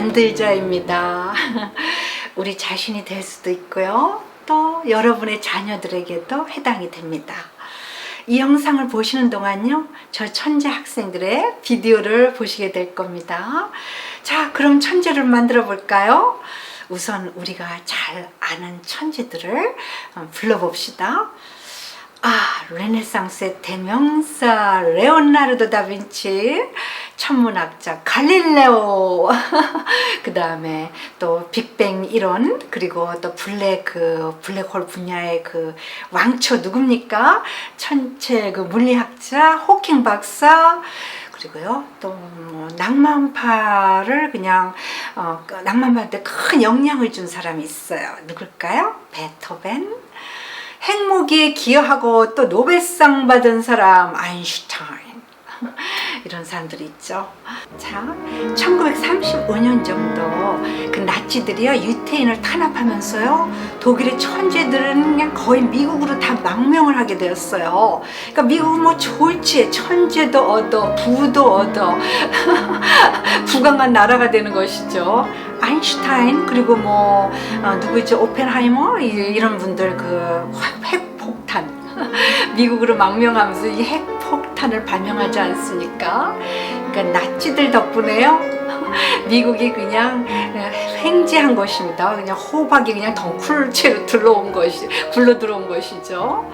만들자입니다. 우리 자신이 될 수도 있고요. 또 여러분의 자녀들에게도 해당이 됩니다. 이 영상을 보시는 동안요, 저 천재 학생들의 비디오를 보시게 될 겁니다. 자, 그럼 천재를 만들어 볼까요? 우선 우리가 잘 아는 천재들을 불러봅시다. 르네상스의 대명사 레오나르도 다빈치, 천문학자 갈릴레오, 그 다음에 또 빅뱅 이론, 그리고 또 블랙홀 분야의 그 왕초 누굽니까? 천체 그 물리학자 호킹 박사, 그리고요 또 낭만파를 그냥 낭만파한테 큰 영향을 준 사람이 있어요. 누굴까요? 베토벤. 핵무기에 기여하고 또 노벨상 받은 사람 아인슈타인. 이런 사람들이 있죠. 자, 1935년 정도 그 나치들이요 유태인을 탄압하면서요 독일의 천재들은 그냥 거의 미국으로 다 망명을 하게 되었어요. 그러니까 미국은 뭐 졸지에 천재도 얻어 부도 얻어 부강한 나라가 되는 것이죠. 아인슈타인, 그리고 뭐 누구죠? 오펜하이머, 이런 분들 그 핵폭탄 미국으로 망명하면서 이 핵폭탄을 발명하지 않습니까? 그러니까 나치들 덕분에요 미국이 그냥 횡재한 것입니다. 그냥 호박이 그냥 덩쿨채로 굴러 들어온 것이죠.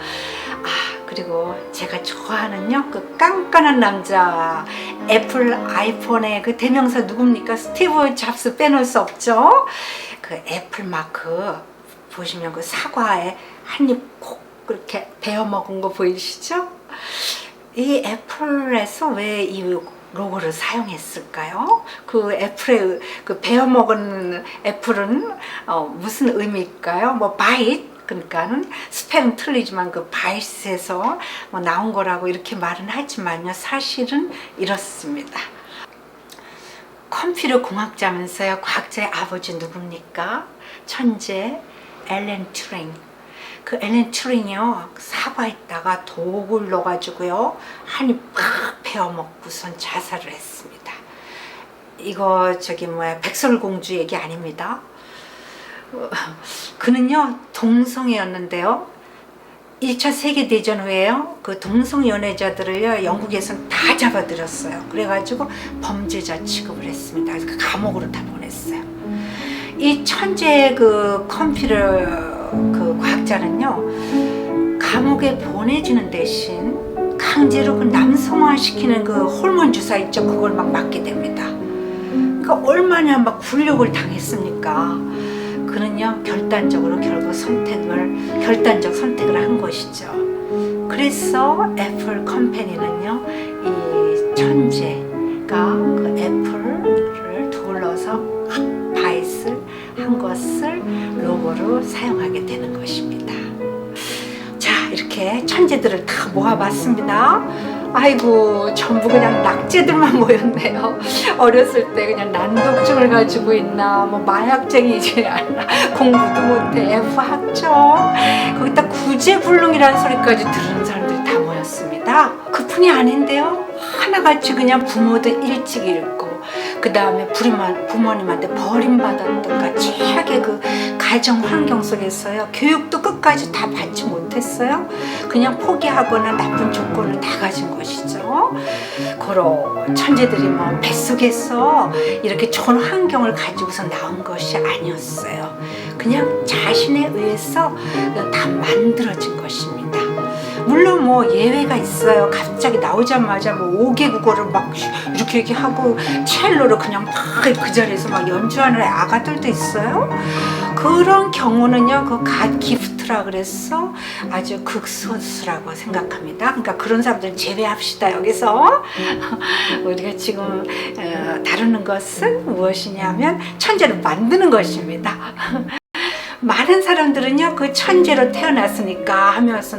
그리고 제가 좋아하는요 그 깐깐한 남자, 애플 아이폰의 그 대명사 누굽니까? 스티브 잡스 빼놓을 수 없죠. 그 애플 마크 보시면 그 사과에 한 입 콕 그렇게 베어 먹은 거 보이시죠? 이 애플에서 왜 이 로고를 사용했을까요? 그 애플의 그 베어 먹은 애플은 무슨 의미일까요? 뭐 바이트, 그러니까는 스펠은 틀리지만 그 바이트에서 뭐 나온 거라고 이렇게 말은 하지만요 사실은 이렇습니다. 컴퓨터 공학자면서요 과학자의 아버지 누굽니까? 천재 앨런 튜링. 그 앨런 튜링이요 사과에다가 독을 넣어가지고요 한 입 팍 베어 먹고선 자살을 했습니다. 이거 백설공주 얘기 아닙니다. 그는요 동성애였는데요 1차 세계대전 후에요 그 동성 연애자들을요 영국에서는 다 잡아들였어요. 그래가지고 범죄자 취급을 했습니다. 그 감옥으로 다 보냈어요. 이 천재 그 컴퓨터 그 과학자는요 감옥에 보내지는 대신 강제로 그 남성화 시키는 그 호르몬 주사 있죠, 그걸 막 맞게 됩니다. 그러니까 얼마나 막 굴욕을 당했습니까? 그는요 결단적 선택을 한 것이죠. 그래서 애플 컴퍼니는요 이 천재가 그 애플을 둘러서 바이스를 한 것을 로고로 사용하게 되는 것입니다. 자, 이렇게 천재들을 다 모아봤습니다. 아이고, 전부 그냥 낙제들만 모였네요. 어렸을 때 그냥 난독증을 가지고 있나, 뭐 마약쟁이지 않나, 공부도 못해, F 학점, 거기다 구제불능이라는 소리까지 들은 사람들이 다 모였습니다. 그뿐이 아닌데요, 하나같이 그냥 부모도 일찍 잃고, 그 다음에 부모님한테 버림받았던 가 최악의 그 가정 환경 속에서요 교육도 끝까지 다 받지 못했어요. 그냥 포기하거나 나쁜 조건을 다 가진 것이죠. 그런 천재들이 뭐 뱃속에서 이렇게 좋은 환경을 가지고서 나온 것이 아니었어요. 그냥 자신에 의해서 다 만들어진 것입니다. 물론 뭐 예외가 있어요. 갑자기 나오자마자 뭐 5개 국어를 막 이렇게 하고 첼로를 그냥 막 그 자리에서 막 연주하는 아가들도 있어요. 그런 경우는요 그 갓 기프트라 그래서 아주 극소수라고 생각합니다. 그러니까 그런 사람들은 제외합시다. 여기서 우리가 지금 다루는 것은 무엇이냐면 천재를 만드는 것입니다. 많은 사람들은요 그 천재로 태어났으니까 하면서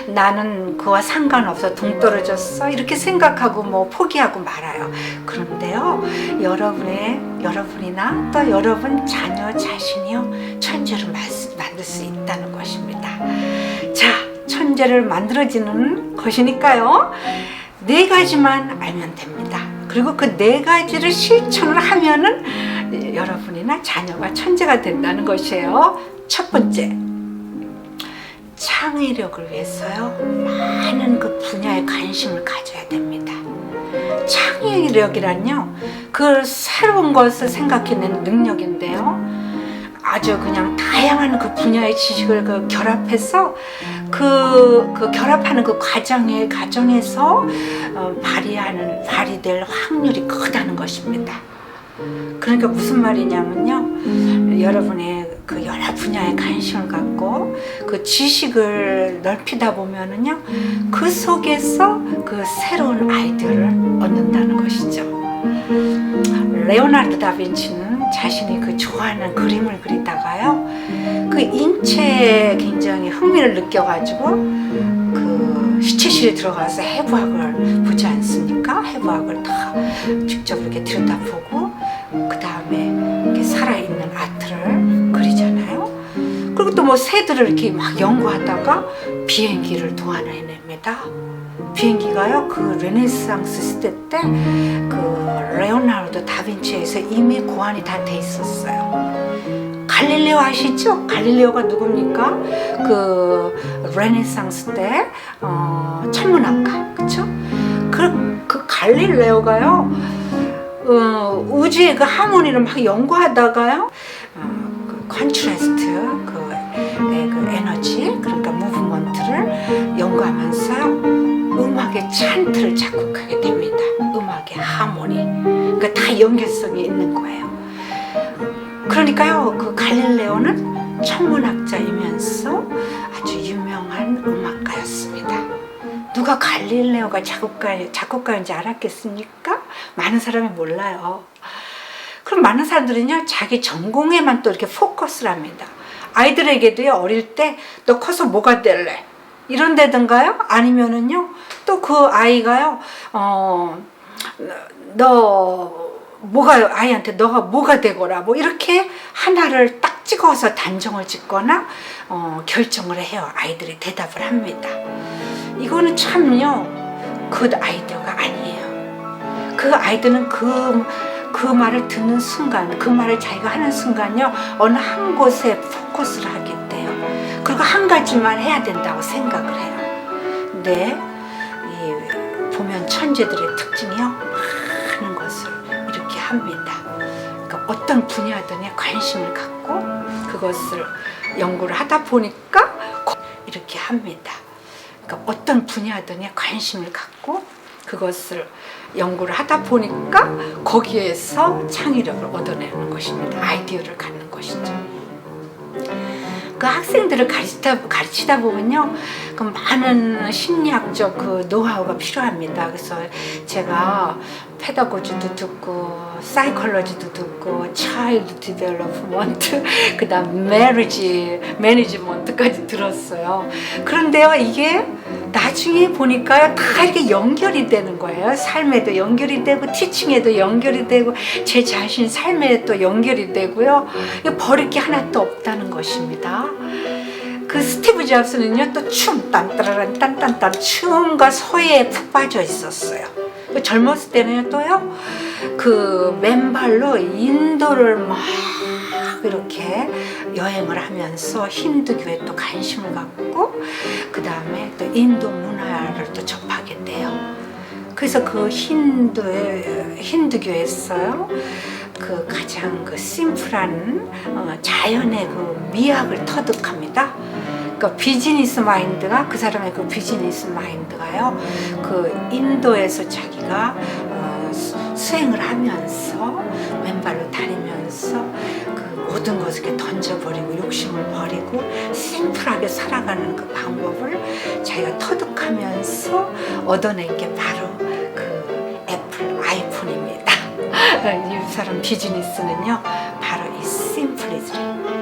나는 그와 상관없어, 동떨어졌어 이렇게 생각하고 뭐 포기하고 말아요. 그런데요 여러분이나 또 여러분 자녀 자신이요 천재를 만들 수 있다는 것입니다. 자, 천재를 만들어지는 것이니까요 4가지만 알면 됩니다. 그리고 그 4가지를 실천을 하면은 여러분이나 자녀가 천재가 된다는 것이에요. 첫 번째, 창의력을 위해서요, 많은 그 분야에 관심을 가져야 됩니다. 창의력이란요, 그 새로운 것을 생각해내는 능력인데요, 아주 그냥 다양한 그 분야의 지식을 결합해서 그 결합하는 그 과정에서 발휘될 확률이 크다는 것입니다. 그러니까 무슨 말이냐면요, 여러분이 그 여러 분야에 관심을 갖고 그 지식을 넓히다 보면은요, 그 속에서 그 새로운 아이디어를 얻는다는 것이죠. 레오나르도 다빈치는 자신이 그 좋아하는 그림을 그리다가요, 그 인체에 굉장히 흥미를 느껴가지고 그 시체실에 들어가서 해부학을 보지 않습니까? 해부학을 다 직접 이렇게 들여다보고 그 다음에 이렇게 살아있는 아트를 그리잖아요. 그리고 또 뭐 새들을 이렇게 막 연구하다가 비행기를 도안해냅니다. 비행기가요, 그 르네상스 시대 때 그 레오나르도 다빈치에서 이미 고안이 다 돼 있었어요. 갈릴레오 아시죠? 갈릴레오가 누굽니까? 그 르네상스 때 천문학가, 그쵸? 그 갈릴레오가요, 우주의 그 하모니를 막 연구하다가요, 그 컨트라스트, 그 에너지, 그러니까 무브먼트를 연구하면서요, 음악의 찬트를 작곡하게 됩니다. 음악의 하모니, 그러니까 다 연결성이 있는 거예요. 그러니까요, 그 갈릴레오는 천문학자이면서 아주 유명한 음악가였습니다. 누가 갈릴레오가 작곡가인지 알았겠습니까? 많은 사람이 몰라요. 그럼 많은 사람들은요, 자기 전공에만 또 이렇게 포커스를 합니다. 아이들에게도요, 어릴 때 너 커서 뭐가 될래? 이런 데든가요? 아니면은요, 또 그 아이가요, 아이한테 너가 뭐가 되거라, 뭐 이렇게 하나를 딱 찍어서 단정을 짓거나 결정을 해요. 아이들이 대답을 합니다. 이거는 참요, 그 아이디어가 아니에요. 그 아이들은 그 말을 듣는 순간, 그 말을 자기가 하는 순간요, 어느 한 곳에 포커스를 하게 돼요. 그리고 한 가지만 해야 된다고 생각을 해요. 근데 보면 천재들의 특징이요, 많은 것을 이렇게 합니다. 그러니까 어떤 분야든에 관심을 갖고 그것을 연구를 하다 보니까 이렇게 합니다. 그러니까 어떤 분야든에 관심을 갖고 그것을 연구를 하다 보니까 거기에서 창의력을 얻어내는 것입니다. 아이디어를 갖는 것이죠. 그 학생들을 가르치다 보면요, 그 많은 심리학적 그 노하우가 필요합니다. 그래서 제가 페다고지도 듣고, 사이콜로지도 듣고, 차일드 디벨롭먼트, 그 다음 매니지먼트까지 들었어요. 그런데요, 이게 나중에 보니까요, 다 이렇게 연결이 되는 거예요. 삶에도 연결이 되고, 티칭에도 연결이 되고, 제 자신 삶에 또 연결이 되고요. 버릴 게 하나도 없다는 것입니다. 그 스티브 잡스는요, 또 딴따라란 딴딴딴 춤과 소리에 푹 빠져 있었어요. 젊었을 때는 또요, 그 맨발로 인도를 막 이렇게 여행을 하면서 힌두교에 또 관심을 갖고, 그 다음에 또 인도 문화를 또 접하게 돼요. 그래서 그 힌두교에서요, 그 가장 그 심플한 자연의 그 미학을 터득합니다. 그러니까 비즈니스 마인드가, 그 사람의 그 비즈니스 마인드가요, 그 인도에서 자기가 수행을 하면서 맨발로 다니면서 그 모든 것을 이렇게 던져버리고 욕심을 버리고 심플하게 살아가는 그 방법을 자기가 터득하면서 얻어낸 게 바로 그 애플 아이폰입니다. 이 사람 비즈니스는요, 바로 이 심플리즘,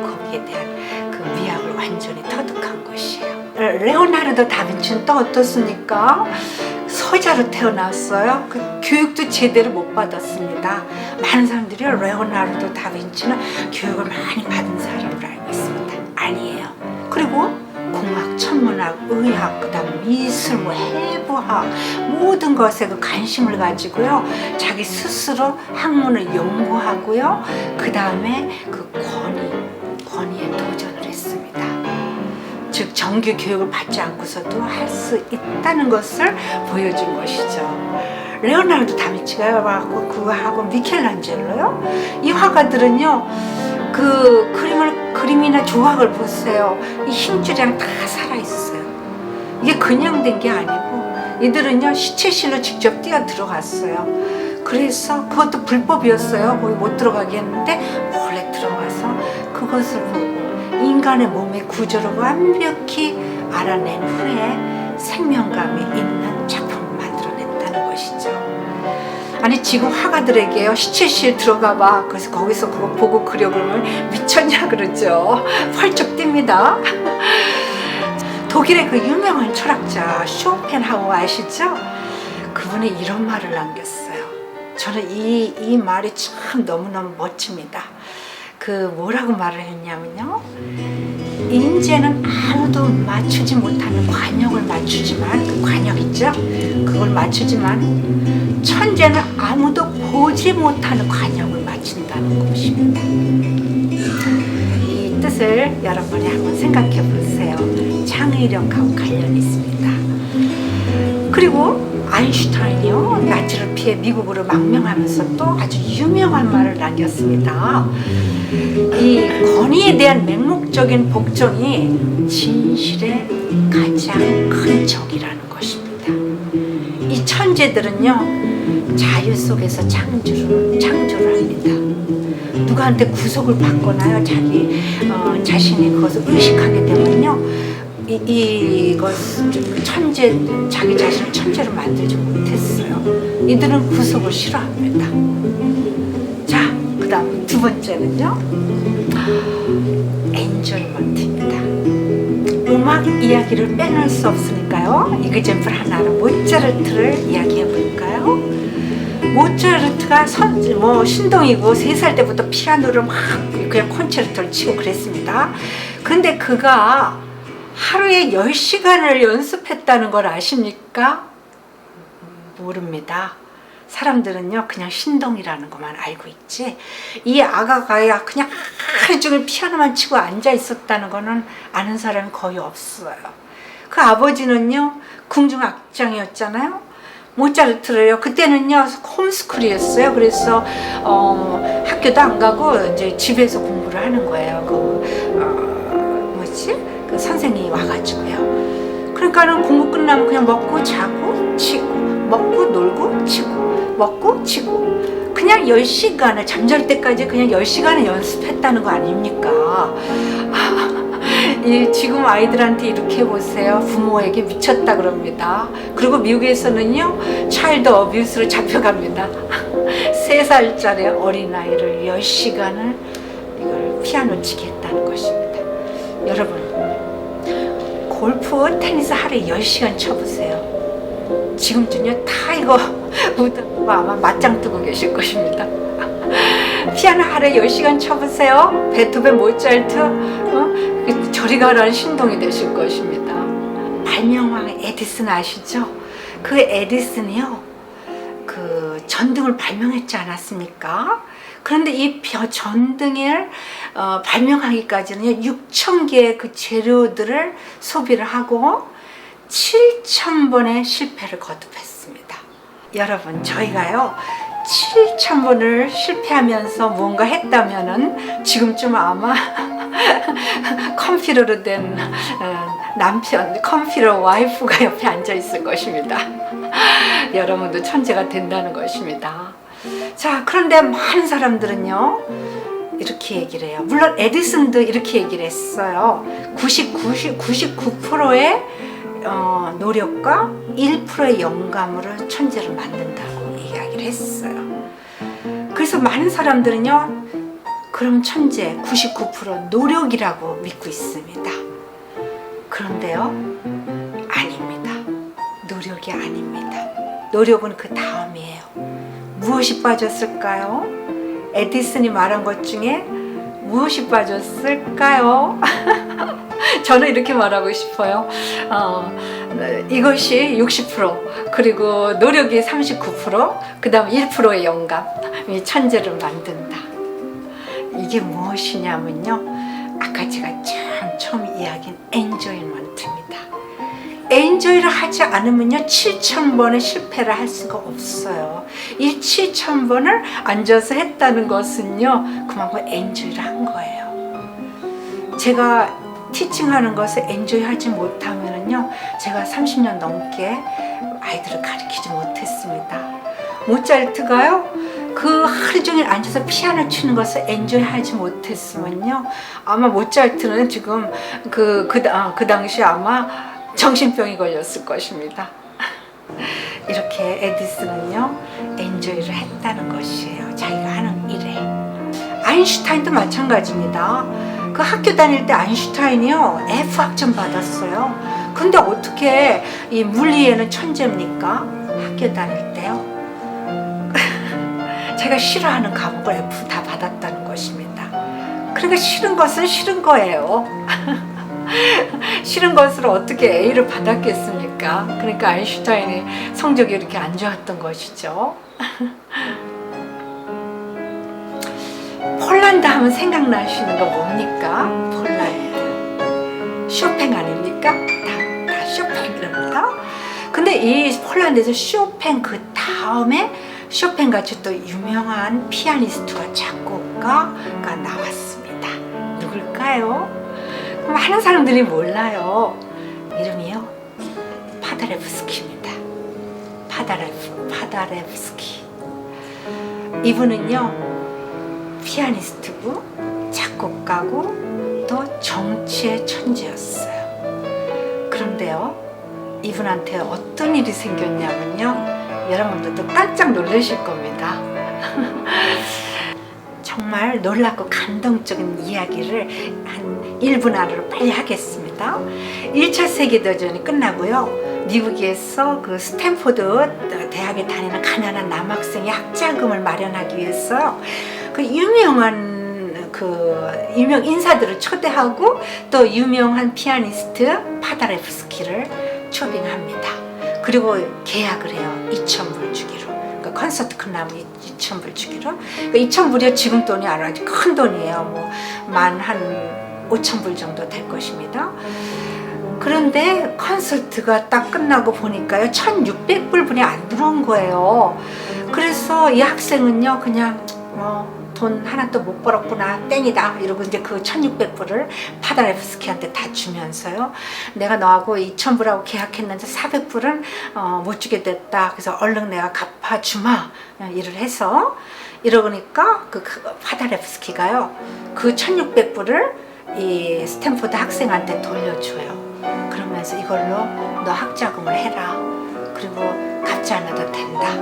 거기에 대한 그 미학을 완전히 터득한 것이에요. 레오나르도 다빈치는 또 어떻습니까? 서자로 태어났어요. 그 교육도 제대로 못 받았습니다. 많은 사람들이 레오나르도 다빈치는 교육을 많이 받은 사람으로 알고 있습니다. 아니에요. 그리고 공학, 천문학, 의학, 그다음 미술, 뭐 해부학 모든 것에 그 관심을 가지고요. 자기 스스로 학문을 연구하고요. 그다음에 그 권위에 도전을 했습니다. 즉 정규 교육을 받지 않고서도 할 수 있다는 것을 보여준 것이죠. 레오나르도 다빈치가 와갖고 그거하고 미켈란젤로요. 이 화가들은요, 그 그림이나 조각을 보세요. 이 힘줄이랑 다 살아있어요. 이게 그냥 된 게 아니고 이들은요 시체실로 직접 뛰어 들어갔어요. 그래서 그것도 불법이었어요. 거기 못 들어가게 했는데 몰래 들어가서 그것을 보고 인간의 몸의 구조를 완벽히 알아낸 후에 생명감이 있는 작품을 만들어냈다는 것이죠. 아니 지금 화가들에게요 시체실 들어가 봐. 그래서 거기서 그거 보고 그려 그러면 미쳤냐 그러죠. 펄쩍 뜁니다. 독일의 그 유명한 철학자 쇼펜하우어 아시죠? 그분이 이런 말을 남겼어요. 저는 이 말이 참 너무너무 멋집니다. 그 뭐라고 말을 했냐면요, 인재는 아무도 맞추지 못하는 관역을 맞추지만, 그 관역 있죠? 그걸 맞추지만 천재는 아무도 보지 못하는 관역을 맞춘다는 것입니다. 이 뜻을 여러분이 한번 생각해 보세요. 창의력하고 관련이 있습니다. 그리고 아인슈타인이요, 나치를 피해 미국으로 망명하면서 또 아주 유명한 말을 남겼습니다. 이 권위에 대한 맹목적인 복종이 진실의 가장 큰 적이라는 것입니다. 이 천재들은요 자유 속에서 창조를 합니다. 누구한테 구속을 받거나요 자신이 그것을 의식하게 되면요 이것을 자기 자신을 천재로 만들지 못했어요. 이들은 구속을 싫어합니다. 자, 그 다음 두 번째는요, 엔조이먼트입니다. 음악 이야기를 빼놓을 수 없으니까요. 이그잼플 하나로 모차르트를 이야기해 볼까요? 모차르트가 신동이고 3살 때부터 피아노를 막 그냥 콘체르토를 치고 그랬습니다. 근데 그가 하루에 10시간을 연습했다는 걸 아십니까? 모릅니다. 사람들은요 그냥 신동이라는 것만 알고 있지, 이 아가가 그냥 하루 종일 피아노만 치고 앉아 있었다는 거는 아는 사람이 거의 없어요. 그 아버지는요 궁중악장이었잖아요. 모차르트를요 그때는요 홈스쿨이었어요. 그래서 학교도 안 가고 이제 집에서 공부를 하는 거예요. 그 선생님이 와가지고요. 그러니까는 공부 끝나면 그냥 먹고 자고 치고, 먹고 놀고 치고, 먹고 치고, 그냥 10시간을 잠잘 때까지 그냥 10시간을 연습했다는 거 아닙니까? 지금 아이들한테 이렇게 해보세요. 부모에게 미쳤다 그럽니다. 그리고 미국에서는요 차일드 어뷰스로 잡혀갑니다. 3살짜리 어린아이를 10시간을 이걸 피아노 치게 했다는 것입니다. 여러분, 골프, 테니스 하루에 10시간 쳐보세요. 지금쯤요 다 이거 아마 맞짱 뜨고 계실 것입니다. 피아노 하루에 10시간 쳐보세요. 베토벤, 모차르트, 저리 가라는 신동이 되실 것입니다. 발명왕 에디슨 아시죠? 그 에디슨이요 그 전등을 발명했지 않았습니까? 그런데 이 전등을 발명하기까지는 6,000개의 그 재료들을 소비를 하고 7,000번의 실패를 거듭했습니다. 여러분, 저희가요 7,000번을 실패하면서 뭔가 했다면은 지금쯤 아마 컴퓨터로 된 남편, 컴퓨터 와이프가 옆에 앉아 있을 것입니다. 여러분도 천재가 된다는 것입니다. 자, 그런데 많은 사람들은요 이렇게 얘기를 해요. 물론 에디슨도 이렇게 얘기를 했어요. 99%의 노력과 1%의 영감으로 천재를 만든다고 이야기를 했어요. 그래서 많은 사람들은요 그럼 천재 99% 노력이라고 믿고 있습니다. 그런데요 아닙니다. 노력이 아닙니다. 노력은 그 다음이에요. 무엇이 빠졌을까요? 에디슨이 말한 것 중에 무엇이 빠졌을까요? 저는 이렇게 말하고 싶어요. 이것이 60%, 그리고 노력이 39%, 그 다음 1%의 영감이 천재를 만든다. 이게 무엇이냐면요, 아까 제가 처음 이야기한 엔조이먼트입니다. 엔조이를 하지 않으면요 7,000번의 실패를 할 수가 없어요. 이 7,000번을 앉아서 했다는 것은요 그만큼 엔조이를 한 거예요. 제가 티칭하는 것을 엔조이 하지 못하면요 제가 30년 넘게 아이들을 가르치지 못했습니다. 모차르트가요 그 하루 종일 앉아서 피아노 치는 것을 엔조이 하지 못했으면요 아마 모차르트는 지금 그 당시 아마 정신병이 걸렸을 것입니다. 이렇게 에디슨은요 엔조이를 했다는 것이에요. 자기가 하는 일에. 아인슈타인도 마찬가지입니다. 그 학교 다닐 때 아인슈타인이요 F 학점 받았어요. 근데 어떻게 이 물리에는 천재입니까? 학교 다닐 때요 제가 싫어하는 과목을 F 다 받았다는 것입니다. 그러니까 싫은 것은 싫은 거예요. 싫은 것으로 어떻게 A를 받았겠습니까? 그러니까 아인슈타인의 성적이 이렇게 안 좋았던 것이죠. 폴란드 하면 생각나시는 거 뭡니까? 폴란드. 쇼팽 아닙니까? 다 쇼팽입니다. 근데 이 폴란드에서 쇼팽 그 다음에 쇼팽 같이 또 유명한 피아니스트와 작곡가가 나왔습니다. 누굴까요? 많은 사람들이 몰라요. 이름이요 파다레프스키입니다. 파다레프스키. 이분은요 피아니스트고 작곡가고 또 정치의 천재였어요. 그런데요 이분한테 어떤 일이 생겼냐면요 여러분들도 깜짝 놀라실 겁니다. 정말 놀랍고 감동적인 이야기를 한 1분 안으로 빨리 하겠습니다. 1차 세계대전이 끝나고요. 미국에서 그 스탠포드 대학에 다니는 가난한 남학생의 학자금을 마련하기 위해서 그 유명 인사들을 초대하고 또 유명한 피아니스트 파다레프스키를 초빙합니다. 그리고 계약을 해요. 2,000불 주기로. 그러니까 콘서트 끝나면 2,000불 주기로. 그러니까 2,000불이요 지금 돈이 아주 큰 돈이에요. 뭐 만 한 5,000불 정도 될 것입니다. 그런데 콘서트가 딱 끝나고 보니까요 1,600불분이 안 들어온 거예요. 그래서 이 학생은요 그냥 돈 하나도 못 벌었구나 땡이다 이러고 이제 그 1,600불을 파다레프스키한테 다 주면서요 내가 너하고 2,000불하고 계약했는데 400불은 못 주게 됐다. 그래서 얼른 내가 갚아주마 일을 해서 이러니까 그 파다레프스키가요 그 1,600불을 이 스탠포드 학생한테 돌려줘요. 그러면서 이걸로 너 학자금을 해라. 그리고 갚지 않아도 된다.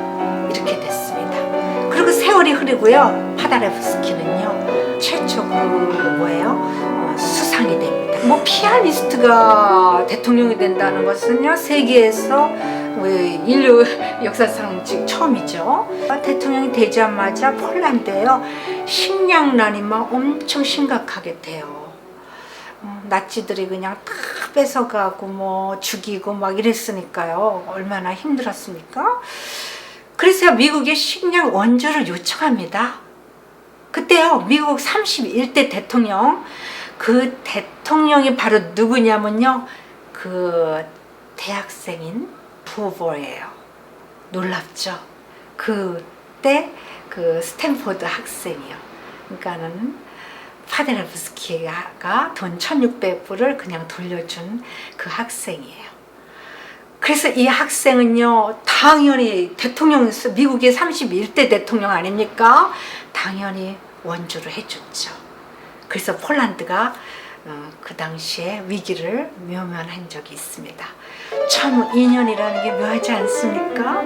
이렇게 됐습니다. 그리고 세월이 흐르고요. 파다레프스키는요 최초 수상이 됩니다. 뭐 피아니스트가 대통령이 된다는 것은요 세계에서 인류 역사상 처음이죠. 대통령이 되자마자 폴란드에요 식량난이 막 엄청 심각하게 돼요. 나치들이 그냥 다 뺏어가고 뭐 죽이고 막 이랬으니까요. 얼마나 힘들었습니까? 그래서 미국의 식량 원조를 요청합니다. 그때요 미국 31대 대통령 그 대통령이 바로 누구냐면요 그 대학생인 부버예요. 놀랍죠? 그때 그 스탠포드 학생이요. 그러니까는 파다레프스키가 돈 1,600불을 그냥 돌려준 그 학생이에요. 그래서 이 학생은요 당연히 대통령 미국의 31대 대통령 아닙니까? 당연히 원조를 해줬죠. 그래서 폴란드가 그 당시에 위기를 묘면한 적이 있습니다. 참 인연이라는 게 묘하지 않습니까?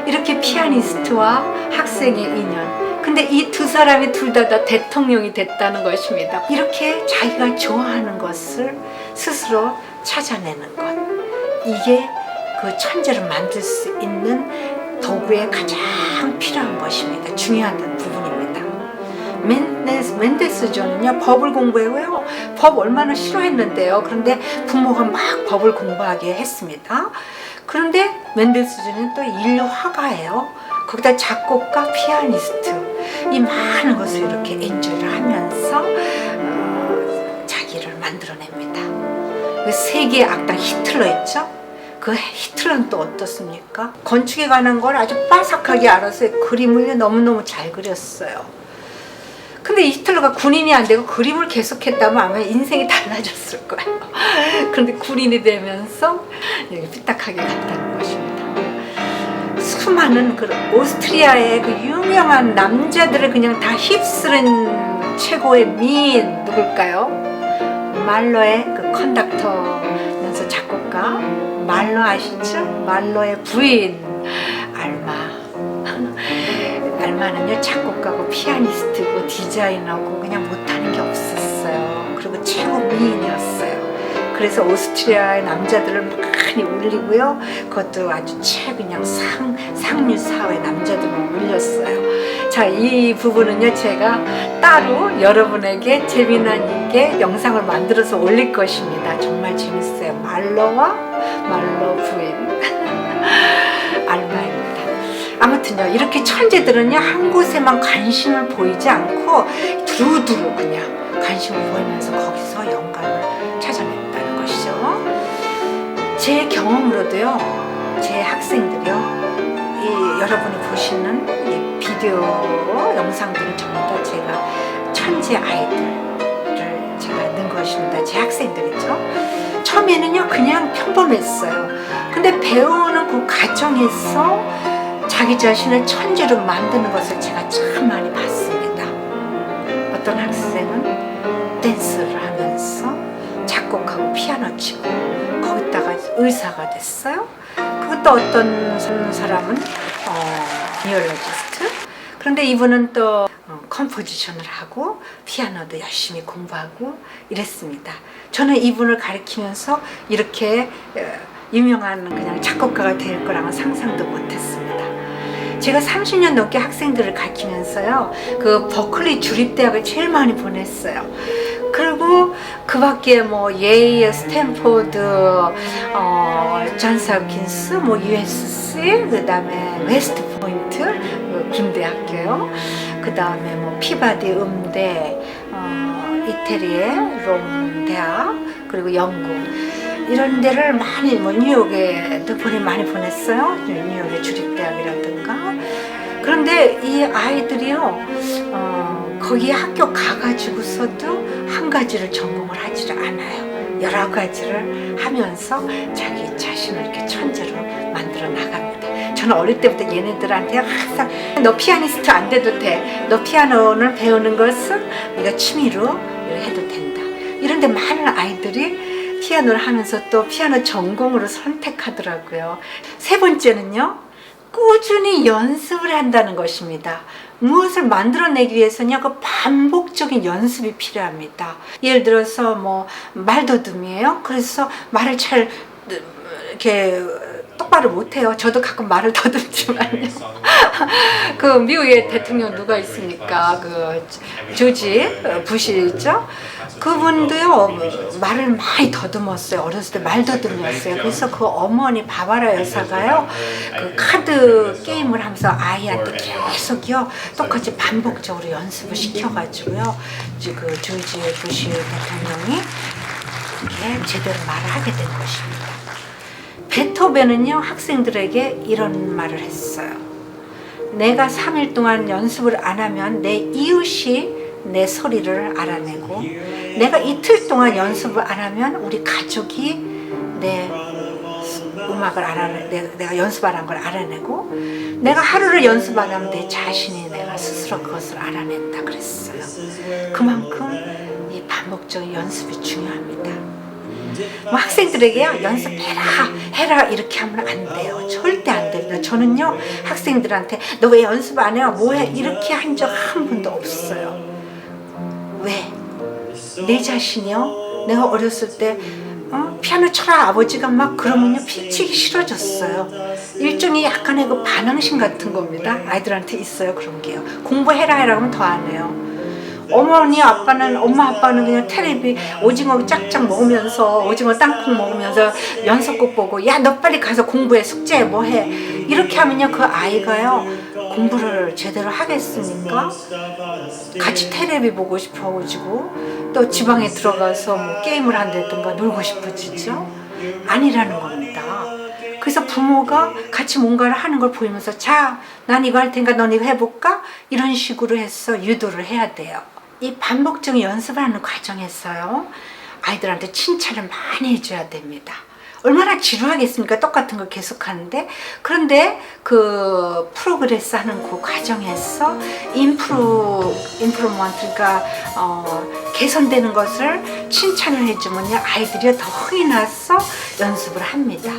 이렇게 피아니스트와 학생의 인연. 근데 이 두 사람이 둘 다 대통령이 됐다는 것입니다. 이렇게 자기가 좋아하는 것을 스스로 찾아내는 것. 이게 그 천재를 만들 수 있는 도구에 가장 필요한 것입니다. 중요한 부분입니다. 멘델스존은요 법을 공부해요. 법 얼마나 싫어했는데요. 그런데 부모가 막 법을 공부하게 했습니다. 그런데 멘델스존은 또 인류 화가예요. 거기다 작곡가, 피아니스트 이 많은 것을 이렇게 엔조이를 하면서 자기를 만들어냅니다. 그 세계의 악당 히틀러 있죠? 그 히틀러는 또 어떻습니까? 건축에 관한 걸 아주 빠삭하게 알아서 그림을 너무너무 잘 그렸어요. 근데 히틀러가 군인이 안 되고 그림을 계속했다면 아마 인생이 달라졌을 거예요. 그런데 군인이 되면서 삐딱하게 갔다는 것입니다. 수많은 그 오스트리아의 그 유명한 남자들을 그냥 다 휩쓸은 최고의 미인 누굴까요? 말로의 그 컨덕터면서 작곡가 말로 아시죠? 말로의 부인 알마. 알마는요 작곡가고 피아니스트고 디자이너고 그냥 못하는 게 없었어요. 그리고 최고 미인이었어요. 그래서 오스트리아의 남자들을 많이 울리고요. 그것도 아주 그냥 상류 사회 남자들을 울렸어요. 자, 이 부분은요 제가 따로 여러분에게 재미난 이게 영상을 만들어서 올릴 것입니다. 정말 재밌어요. 말로와 말로 부인 알마입니다. 아무튼요 이렇게 천재들은요 한 곳에만 관심을 보이지 않고 두루두루 그냥 관심을 보이면서 거기서 영감을 찾아낸다는 것이죠. 제 경험으로도요 제 학생들이요 이 여러분이 보시는 이 비디오 영상들은 전부 다 제가 천재 아이들을 제가 넣은 것입니다. 제 학생들이죠. 처음에는요 그냥 평범했어요. 근데 배우는 그 과정에서 자기 자신을 천재로 만드는 것을 제가 참 많이 봤습니다. 어떤 학생은 댄스를 하면서 작곡하고 피아노 치고 거기다가 의사가 됐어요. 그것도 어떤 사람은 비올로지스트. 그런데 이분은 또 컴포지션을 하고 피아노도 열심히 공부하고 이랬습니다. 저는 이분을 가르치면서 이렇게 유명한 그냥 작곡가가 될 거랑은 상상도 못했습니다. 제가 30년 넘게 학생들을 가르치면서요 그 버클리 주립대학을 제일 많이 보냈어요. 그리고 그 밖에 뭐 예일, 스탠포드, 존스 홉킨스, 뭐 USC, 그 다음에 웨스트 포인트 군대학교요. 그 다음에 뭐 피바디 음대, 이태리의 롬 대학, 그리고 영국 이런 데를 많이 뭐 뉴욕에도 많이 보냈어요. 뉴욕의 주립대학이라든가. 그런데 이 아이들이요 거기 학교 가가지고서도 한 가지를 전공을 하지를 않아요. 여러 가지를 하면서 자기 자신을 이렇게 천재로 만들어 나갑니다. 저는 어릴 때부터 얘네들한테 항상 너 피아니스트 안 돼도 돼. 너 피아노를 배우는 것은 네가 취미로 해도 된다. 이런데 많은 아이들이 피아노를 하면서 또 피아노 전공으로 선택하더라고요. 세 번째는요, 꾸준히 연습을 한다는 것입니다. 무엇을 만들어내기 위해서는요, 그 반복적인 연습이 필요합니다. 예를 들어서 뭐 말더듬이에요. 그래서 말을 잘 이렇게 똑바로 못해요. 저도 가끔 말을 더듬지만요. 그 미국의 대통령 누가 있습니까? 그 조지 부시죠. 그분도요 말을 많이 더듬었어요. 어렸을 때 말 더듬이었어요. 그래서 그 어머니 바바라 여사가요 그 카드 게임을 하면서 아이한테 계속요 똑같이 반복적으로 연습을 시켜가지고요 그 조지 부시 대통령이 이렇게 제대로 말을 하게 된 것입니다. 베토벤은요 학생들에게 이런 말을 했어요. 내가 3일 동안 연습을 안 하면 내 이웃이 내 소리를 알아내고, 내가 이틀 동안 연습을 안 하면 우리 가족이 내 음악을 내가 연습 안 한 걸 알아내고, 내가 하루를 연습 안 하면 내 자신이 내가 스스로 그것을 알아낸다 그랬어요. 그만큼 이 반복적인 연습이 중요합니다. 뭐 학생들에게요 연습해라 이렇게 하면 안 돼요. 절대 안 됩니다. 저는요 학생들한테 너 왜 연습 안 해요? 뭐해? 이렇게 한 적 한 번도 없어요. 왜? 내 자신이요 내가 어렸을 때 피아노 쳐라 아버지가 막 그러면요 피치기 싫어졌어요. 일종의 약간의 그 반항심 같은 겁니다. 아이들한테 있어요 그런 게요. 공부해라 하면 더 안 해요. 어머니 아빠는 엄마 아빠는 그냥 텔레비 오징어 짝짝 먹으면서 오징어 땅콩 먹으면서 연속극 보고 야 너 빨리 가서 공부해 숙제해 뭐해 이렇게 하면요 그 아이가요 공부를 제대로 하겠습니까? 같이 텔레비 보고 싶어가지고 또 지방에 들어가서 뭐 게임을 한다든가 놀고 싶어지죠? 아니라는 겁니다. 그래서 부모가 같이 뭔가를 하는 걸 보이면서 자, 난 이거 할 테니까 넌 이거 해볼까? 이런 식으로 해서 유도를 해야 돼요. 이 반복적인 연습을 하는 과정에서요 아이들한테 칭찬을 많이 해줘야 됩니다. 얼마나 지루하겠습니까? 똑같은 걸 계속 하는데. 그런데 그 프로그레스 하는 그 과정에서 임프루먼트, 그러니까 개선되는 것을 칭찬을 해주면요 아이들이 더 흥이 나서 연습을 합니다.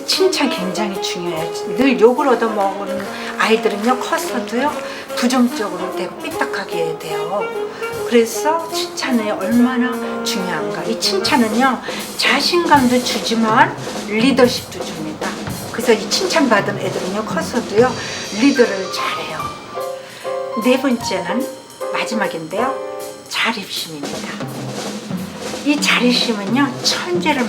칭찬 굉장히 중요해요. 늘 욕을 얻어먹은 아이들은요 커서도요 부정적으로 되고 삐딱하게 돼요. 그래서 칭찬이 얼마나 중요한가. 이 칭찬은요 자신감도 주지만 리더십도 줍니다. 그래서 이 칭찬받은 애들은요 커서도요 리더를 잘해요. 네 번째는 마지막인데요 자립심입니다. 이 자립심은요 천재를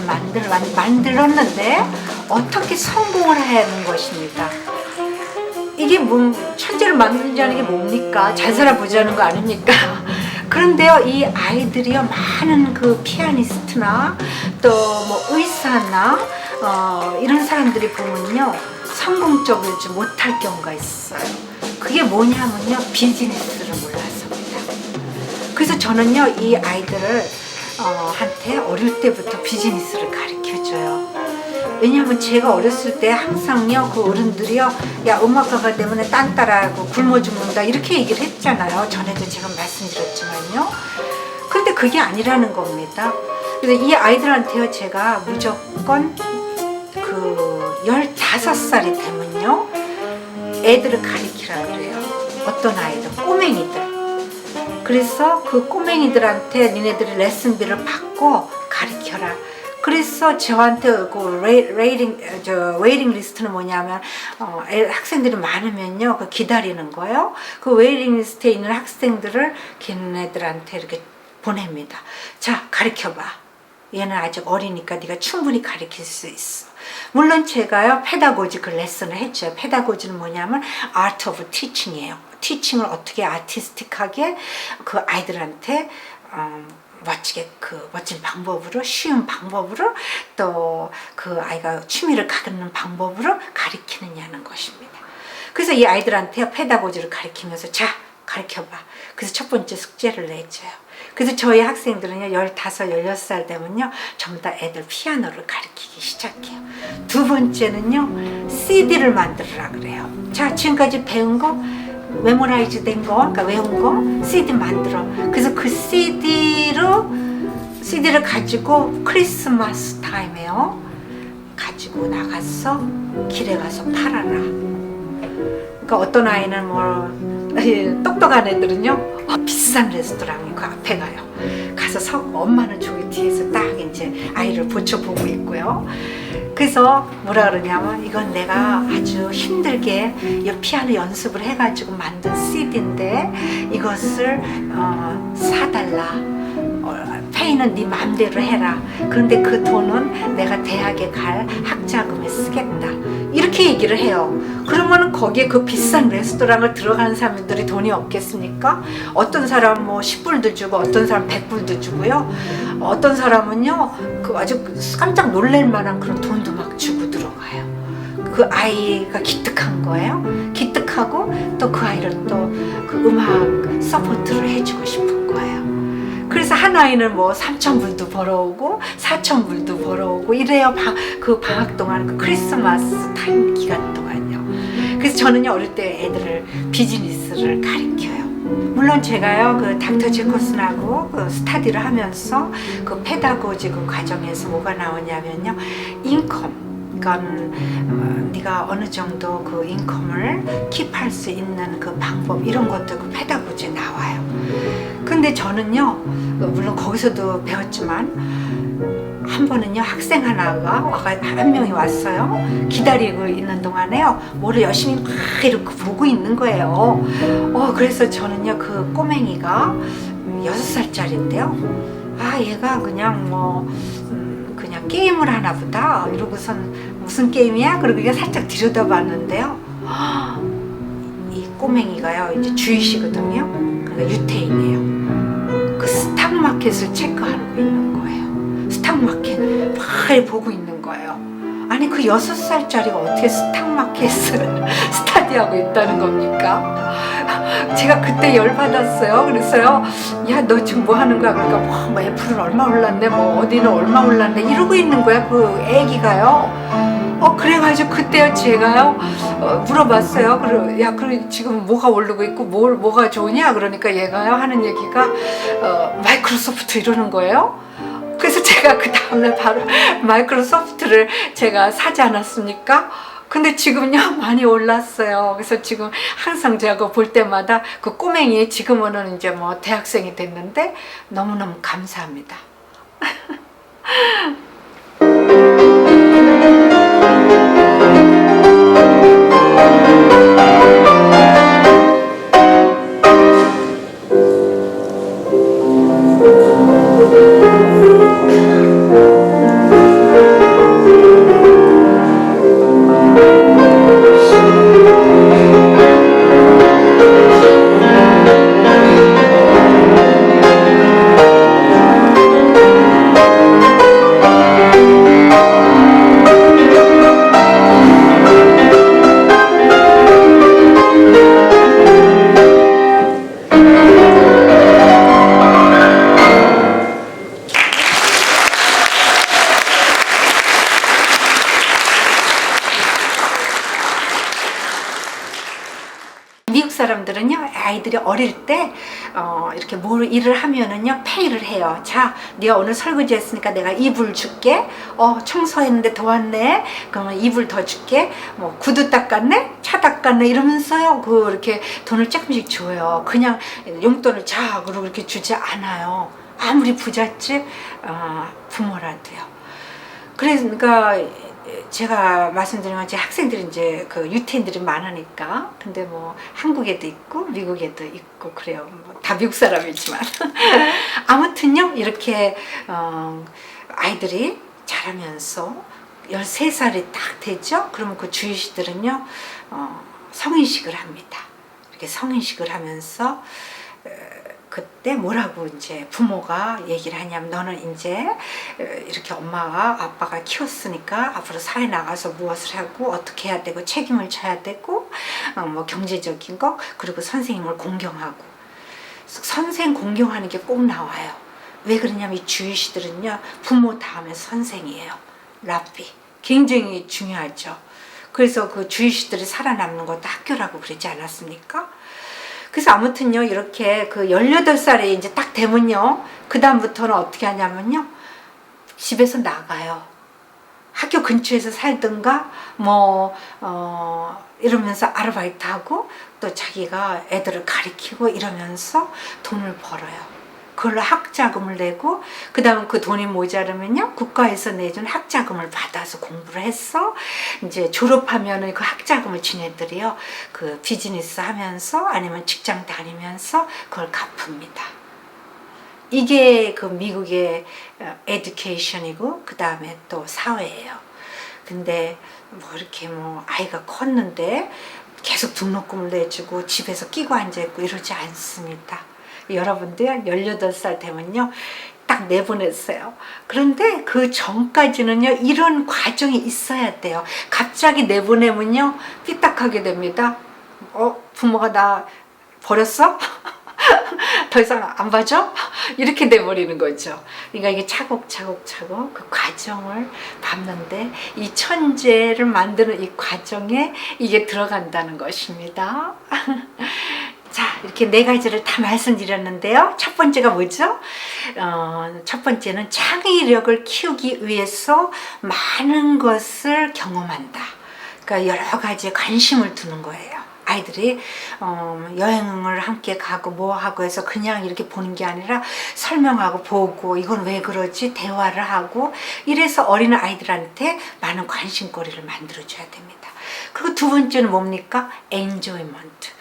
만들었는데 어떻게 성공을 하는 것입니다. 이게 뭐 천재를 만들자는 게 뭡니까? 잘 살아보자는 거 아닙니까? 그런데요 이 아이들이요 많은 그 피아니스트나 또 뭐 의사나 이런 사람들이 보면요 성공적이지 못할 경우가 있어요. 그게 뭐냐면요 비즈니스를 몰라서입니다. 그래서 저는요 이 아이들을 한테 어릴 때부터 비즈니스를 가르쳐줘요. 왜냐하면 제가 어렸을 때 항상요 그 어른들이요 야 음악가가 되면 딴 따라하고 굶어 죽는다 이렇게 얘기를 했잖아요. 전에도 제가 말씀드렸지만요. 근데 그게 아니라는 겁니다. 그래서 이 아이들한테요 제가 무조건 그 15살이 되면요 애들을 가르치라 그래요. 어떤 아이들 꼬맹이들. 그래서 그 꼬맹이들한테 니네들이 레슨비를 받고 가르쳐라. 그래서 저한테 그 웨이팅 리스트는 뭐냐면 학생들이 많으면요 그 기다리는 거예요. 그 웨이팅 리스트에 있는 학생들을 걔네들한테 이렇게 보냅니다. 자 가르쳐봐. 얘는 아직 어리니까 네가 충분히 가르칠 수 있어. 물론 제가요 페다고지컬 레슨을 했죠. 페다고지는 뭐냐면 아트 오브 티칭이에요. 티칭을 어떻게 아티스틱하게 그 아이들한테 멋지게 그 멋진 방법으로 쉬운 방법으로 또 그 아이가 취미를 갖는 방법으로 가르치느냐는 것입니다. 그래서 이 아이들한테 페다고지를 가르치면서 자 가르쳐봐. 그래서 첫 번째 숙제를 내줘요. 그래서 저희 학생들은요 15, 16살 되면요 전부 다 애들 피아노를 가르치기 시작해요. 두 번째는요 CD를 만들으라 그래요. 자 지금까지 배운 거 메모라이즈 된 거, 그러니까 외운 거 CD 만들어. 그래서 그 CD를 가지고 크리스마스 타임에요 가지고 나가서 길에 가서 팔아라. 그러니까 어떤 아이는 뭐 똑똑한 애들은요 비싼 레스토랑에 그 앞에 가서 엄마는 저기 뒤에서 딱 이제 아이를 보고 있고요. 그래서 뭐라 그러냐면 이건 내가 아주 힘들게 이 피아노 연습을 해가지고 만든 CD인데 이것을 사달라. 페이는 네 맘대로 해라. 그런데 그 돈은 내가 대학에 갈 학자금에 쓰겠다. 이렇게 얘기를 해요. 그러면 거기에 그 비싼 레스토랑을 들어가는 사람들이 돈이 없겠습니까? 어떤 사람은 뭐 10불도 주고 어떤 사람은 100불도 주고요. 어떤 사람은요 그 아주 깜짝 놀랄 만한 그런 돈도 막 주고 들어가요. 그 아이가 기특한 거예요. 기특하고 또 그 아이를 또 그 음악 서포트를 해주고 싶은 거예요. 그래서 한 아이는 뭐 3,000불도 벌어오고 4,000불도 벌어오고 이래요. 그 방학 동안 그 크리스마스 타임 기간 동안요. 그래서 저는요 어릴 때 애들을 비즈니스를 가르쳐요. 물론 제가요 그 닥터 제커슨하고 그 스타디를 하면서 그 페다고지 그 과정에서 뭐가 나오냐면요 인컴. 그러니까 네가 어느 정도 그 인컴을 킵할 수 있는 그 방법 이런 것도 그 페다고지에 나와요. 근데 저는요 물론 거기서도 배웠지만 한 번은요 학생 하나가 한 명이 왔어요. 기다리고 있는 동안에요 뭐를 열심히 막 이렇게 보고 있는 거예요. 그래서 저는요 그 꼬맹이가 6살짜리인데요. 아, 얘가 그냥 뭐 그냥 게임을 하나 보다 이러고선 무슨 게임이야? 그리고 이게 살짝 들여다봤는데요. 이 꼬맹이가요 이제 주희씨거든요. 그러니까 유태인이에요. 그 스탁마켓을 체크하고 있는 거예요. 스탁마켓 막 보고 있는 거예요. 아니 그 6살짜리가 어떻게 스탁마켓을 스타디하고 있다는 겁니까? 제가 그때 열받았어요. 그래서요, 야 너 지금 뭐 하는 거야? 그러니까 뭐 애플은 얼마 올랐네, 뭐 어디는 얼마 올랐네 이러고 있는 거야 그 애기가요. 그래가지고 그때요 제가요 물어봤어요. 그래, 야 그래 지금 뭐가 오르고 있고 뭐가 좋으냐? 그러니까 얘가요 하는 얘기가 마이크로소프트 이러는 거예요. 그래서 제가 그 다음날 바로 마이크로소프트를 제가 사지 않았습니까? 근데 지금요 많이 올랐어요. 그래서 지금 항상 제가 그거 볼 때마다 그 꼬맹이 지금은 이제 뭐 대학생이 됐는데 너무너무 감사합니다. 미국 사람들은요 아이들이 어릴 때 이렇게 뭘 일을 하면은요 페이를 해요. 자, 네가 오늘 설거지 했으니까 내가 이불 줄게. 청소했는데 도왔네. 그러면 이불 더 줄게. 뭐 구두 닦았네, 차 닦았네 이러면서요 이렇게 돈을 조금씩 줘요. 그냥 용돈을 자 그러고 이렇게 주지 않아요. 아무리 부잣집 부모라도요. 그러니까 제가 말씀드린 건 제 학생들이 이제 그 유태인들이 많으니까. 근데 뭐 한국에도 있고 미국에도 있고 그래요. 뭐 다 미국 사람이지만 아무튼요 이렇게 아이들이 자라면서 13살이 딱 되죠. 그러면 그 주희씨들은요 성인식을 합니다. 이렇게 성인식을 하면서 그때 뭐라고 이제 부모가 얘기를 하냐면, 너는 이제 이렇게 엄마가 아빠가 키웠으니까 앞으로 사회 나가서 무엇을 하고 어떻게 해야 되고 책임을 져야 되고 뭐 경제적인 거, 그리고 선생님을 공경하고. 선생 공경하는 게 꼭 나와요. 왜 그러냐면 이 주희씨들은요 부모 다음에 선생이에요. 랍비 굉장히 중요하죠. 그래서 그 주희씨들이 살아남는 것도 학교라고 그러지 않았습니까? 그래서 아무튼요 이렇게 그 18살에 이제 딱 되면요 그 다음부터는 어떻게 하냐면요 집에서 나가요. 학교 근처에서 살든가 뭐 이러면서 아르바이트하고 또 자기가 애들을 가리키고 이러면서 돈을 벌어요. 그걸로 학자금을 내고, 그 다음 그 돈이 모자르면요 국가에서 내준 학자금을 받아서 공부를 했어. 이제 졸업하면은 그 학자금을 지네들이요 그 비즈니스 하면서 아니면 직장 다니면서 그걸 갚습니다. 이게 그 미국의 에듀케이션이고 그 다음에 또 사회예요. 근데 뭐 이렇게 뭐 아이가 컸는데 계속 등록금을 내주고 집에서 끼고 앉아있고 이러지 않습니다. 여러분들 18살 되면요 딱 내보냈어요. 그런데 그 전까지는요 이런 과정이 있어야 돼요. 갑자기 내보내면요 삐딱하게 됩니다. 부모가 나 버렸어? 더 이상 안 봐줘? 이렇게 돼버리는 거죠. 그러니까 이게 차곡차곡 그 과정을 밟는데 이 천재를 만드는 이 과정에 이게 들어간다는 것입니다. 자, 이렇게 4가지를 다 말씀드렸는데요. 첫 번째가 뭐죠? 첫 번째는 창의력을 키우기 위해서 많은 것을 경험한다. 그러니까 여러 가지에 관심을 두는 거예요. 아이들이 여행을 함께 가고 뭐 하고 해서 그냥 이렇게 보는 게 아니라 설명하고 보고 이건 왜 그러지 대화를 하고, 이래서 어린 아이들한테 많은 관심거리를 만들어줘야 됩니다. 그리고 두 번째는 뭡니까? enjoyment.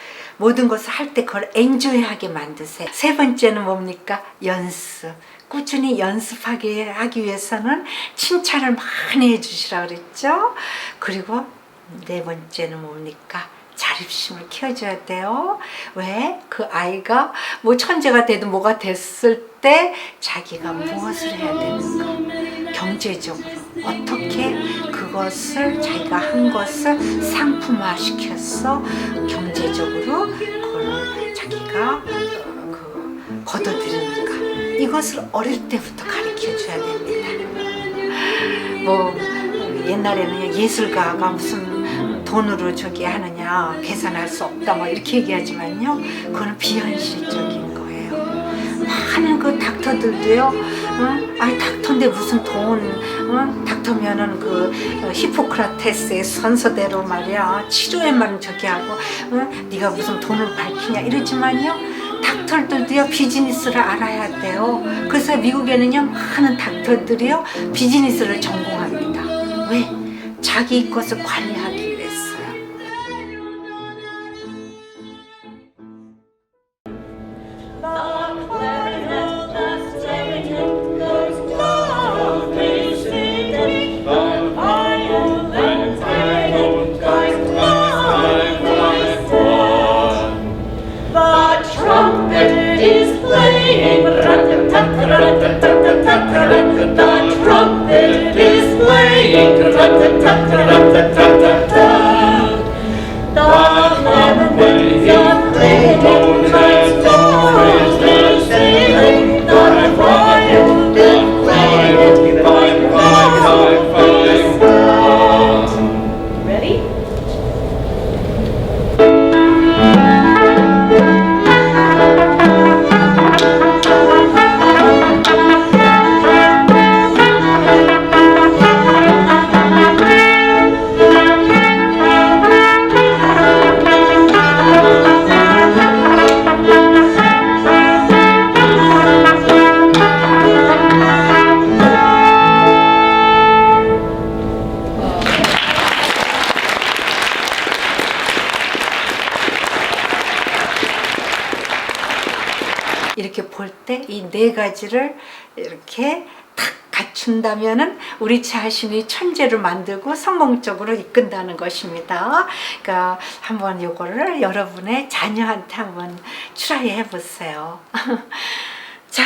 모든 것을 할 때 그걸 엔조이하게 만드세요. 세 번째는 뭡니까? 연습. 꾸준히 연습하게 하기 위해서는 칭찬을 많이 해주시라 그랬죠. 그리고 네 번째는 뭡니까? 자립심을 키워줘야 돼요. 왜? 그 아이가 뭐 천재가 되든 뭐가 됐을 때 자기가 무엇을 해야 되는가, 경제적으로 어떻게 그것을 자기가 한 것을 상품화 시켜서 경제적으로 그걸 자기가 거둬들이는가, 이것을 어릴 때부터 가르쳐 줘야 됩니다. 뭐 옛날에는 예술가가 무슨 돈으로 저기 하느냐, 계산할 수 없다 뭐 이렇게 얘기하지만요, 그건 비현실적인 거예요. 많은 그 닥터들도요, 닥터인데 무슨 돈, 닥터면은 그 히포크라테스의 선서대로 말이야 치료에만 저기 하고, 네가 무슨 돈을 밝히냐 이러지만요, 닥터들도요 비즈니스를 알아야 돼요. 그래서 미국에는요 많은 닥터들이요 비즈니스를 전공합니다. 왜? 자기 것을 관리하기 위해서요. 이렇게 볼 때 이 네 가지를 이렇게 탁 갖춘다면은 우리 자신이 천재를 만들고 성공적으로 이끈다는 것입니다. 그러니까 한번 이거를 여러분의 자녀한테 한번 트라이 해보세요. 자,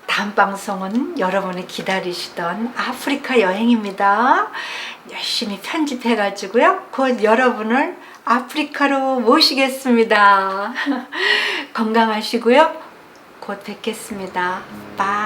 다음 방송은 여러분이 기다리시던 아프리카 여행입니다. 열심히 편집해가지고요, 곧 여러분을 아프리카로 모시겠습니다. 건강하시고요. 곧 뵙겠습니다. 바이.